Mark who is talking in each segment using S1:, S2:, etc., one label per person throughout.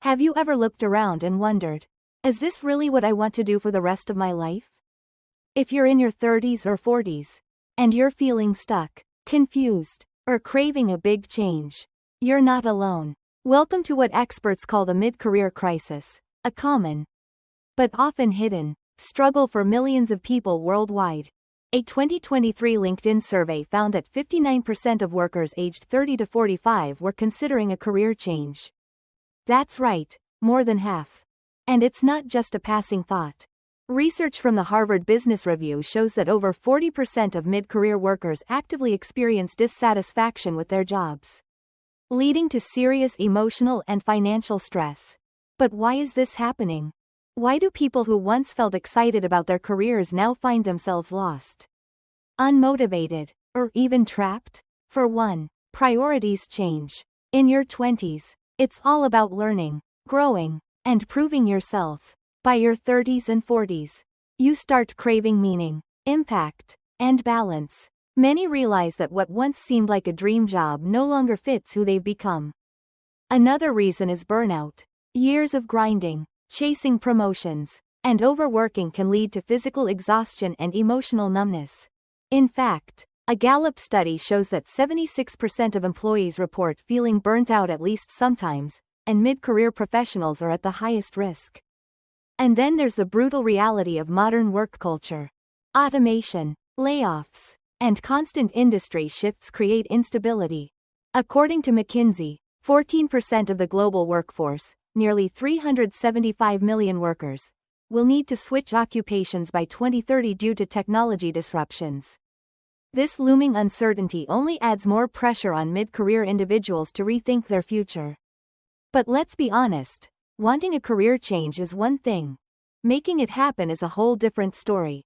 S1: Have you ever looked around and wondered, is this really what I want to do for the rest of my life? If you're in your 30s or 40s, and you're feeling stuck, confused, or craving a big change, you're not alone. Welcome to what experts call the mid-career crisis, a common, but often hidden, struggle for millions of people worldwide. A 2023 LinkedIn survey found that 59% of workers aged 30 to 45 were considering a career change. That's right, more than half. And it's not just a passing thought. Research from the Harvard Business Review shows that over 40% of mid-career workers actively experience dissatisfaction with their jobs, leading to serious emotional and financial stress. But why is this happening? Why do people who once felt excited about their careers now find themselves lost, unmotivated, or even trapped? For one, priorities change. In your 20s, it's all about learning, growing, and proving yourself. By your 30s and 40s, you start craving meaning, impact, and balance. Many realize that what once seemed like a dream job no longer fits who they've become. Another reason is burnout. Years of grinding, chasing promotions, and overworking can lead to physical exhaustion and emotional numbness. In fact, a Gallup study shows that 76% of employees report feeling burnt out at least sometimes, and mid-career professionals are at the highest risk. And then there's the brutal reality of modern work culture. Automation, layoffs, and constant industry shifts create instability. According to McKinsey, 14% of the global workforce, nearly 375 million workers, will need to switch occupations by 2030 due to technology disruptions. This looming uncertainty only adds more pressure on mid-career individuals to rethink their future. But let's be honest, wanting a career change is one thing. Making it happen is a whole different story.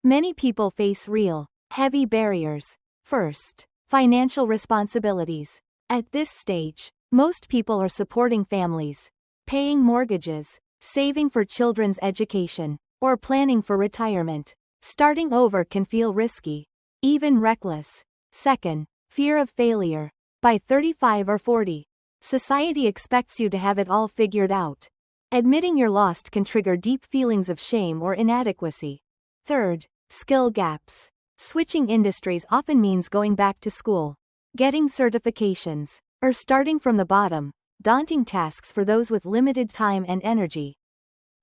S1: Many people face real, heavy barriers. First, financial responsibilities. At this stage, most people are supporting families, paying mortgages, saving for children's education, or planning for retirement. Starting over can feel risky, even reckless. Second, fear of failure. By 35 or 40, society expects you to have it all figured out. Admitting you're lost can trigger deep feelings of shame or inadequacy. Third, skill gaps. Switching industries often means going back to school, getting certifications, or starting from the bottom, daunting tasks for those with limited time and energy.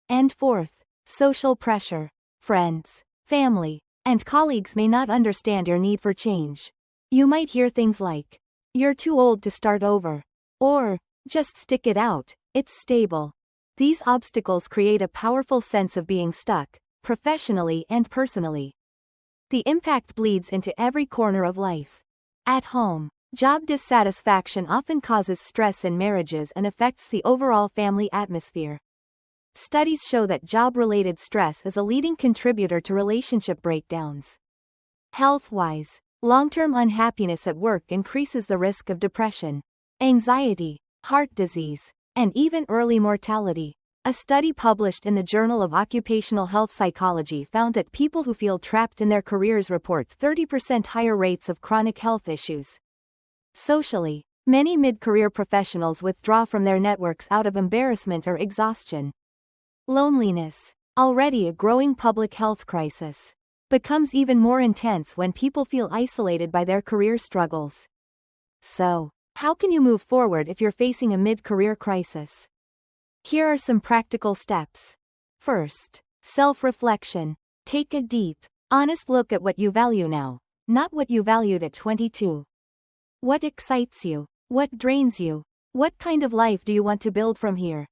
S1: And fourth, social pressure. Friends, family, and colleagues may not understand your need for change. You might hear things like, "You're too old to start over," or, "Just stick it out, it's stable." These obstacles create a powerful sense of being stuck, professionally and personally. The impact bleeds into every corner of life. At home, job dissatisfaction often causes stress in marriages and affects the overall family atmosphere. Studies show that job-related stress is a leading contributor to relationship breakdowns. Health-wise, long-term unhappiness at work increases the risk of depression, anxiety, heart disease, and even early mortality. A study published in the Journal of Occupational Health Psychology found that people who feel trapped in their careers report 30% higher rates of chronic health issues. Socially, many mid-career professionals withdraw from their networks out of embarrassment or exhaustion. Loneliness, already a growing public health crisis, becomes even more intense when people feel isolated by their career struggles. So, how can you move forward if you're facing a mid-career crisis? Here are some practical steps. First, self-reflection. Take a deep, honest look at what you value now, not what you valued at 22. What excites you? What drains you? What kind of life do you want to build from here?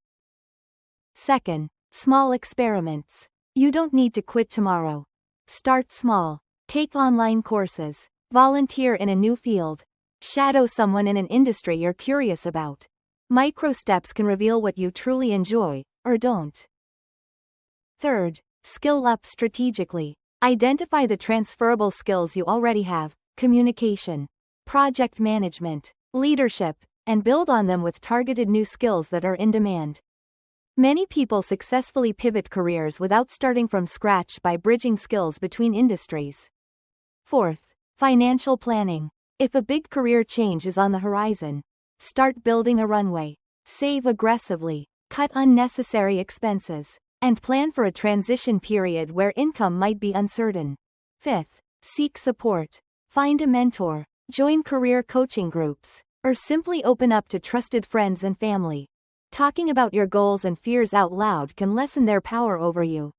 S1: Second, small experiments. You don't need to quit tomorrow. Start small. Take online courses. Volunteer in a new field. Shadow someone in an industry you're curious about. Micro steps can reveal what you truly enjoy, or don't. Third, skill up strategically. Identify the transferable skills you already have: communication, project management, leadership, and build on them with targeted new skills that are in demand. Many people successfully pivot careers without starting from scratch by bridging skills between industries. Fourth, financial planning. If a big career change is on the horizon, start building a runway. Save aggressively, cut unnecessary expenses, and plan for a transition period where income might be uncertain. 5th, seek support. Find a mentor, join career coaching groups, or simply open up to trusted friends and family. Talking about your goals and fears out loud can lessen their power over you.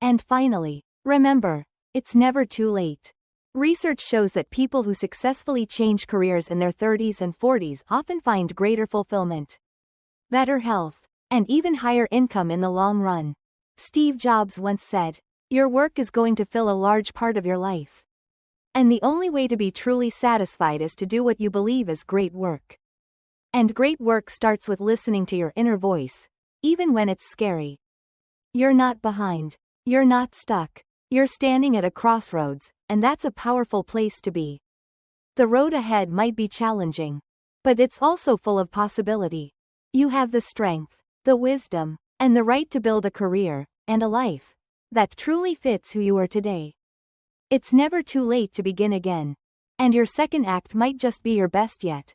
S1: And finally, remember, it's never too late. Research shows that people who successfully change careers in their 30s and 40s often find greater fulfillment, better health, and even higher income in the long run. Steve Jobs once said, "Your work is going to fill a large part of your life. And the only way to be truly satisfied is to do what you believe is great work." And great work starts with listening to your inner voice, even when it's scary. You're not behind. You're not stuck. You're standing at a crossroads, and that's a powerful place to be. The road ahead might be challenging, but it's also full of possibility. You have the strength, the wisdom, and the right to build a career, and a life, that truly fits who you are today. It's never too late to begin again. And your second act might just be your best yet.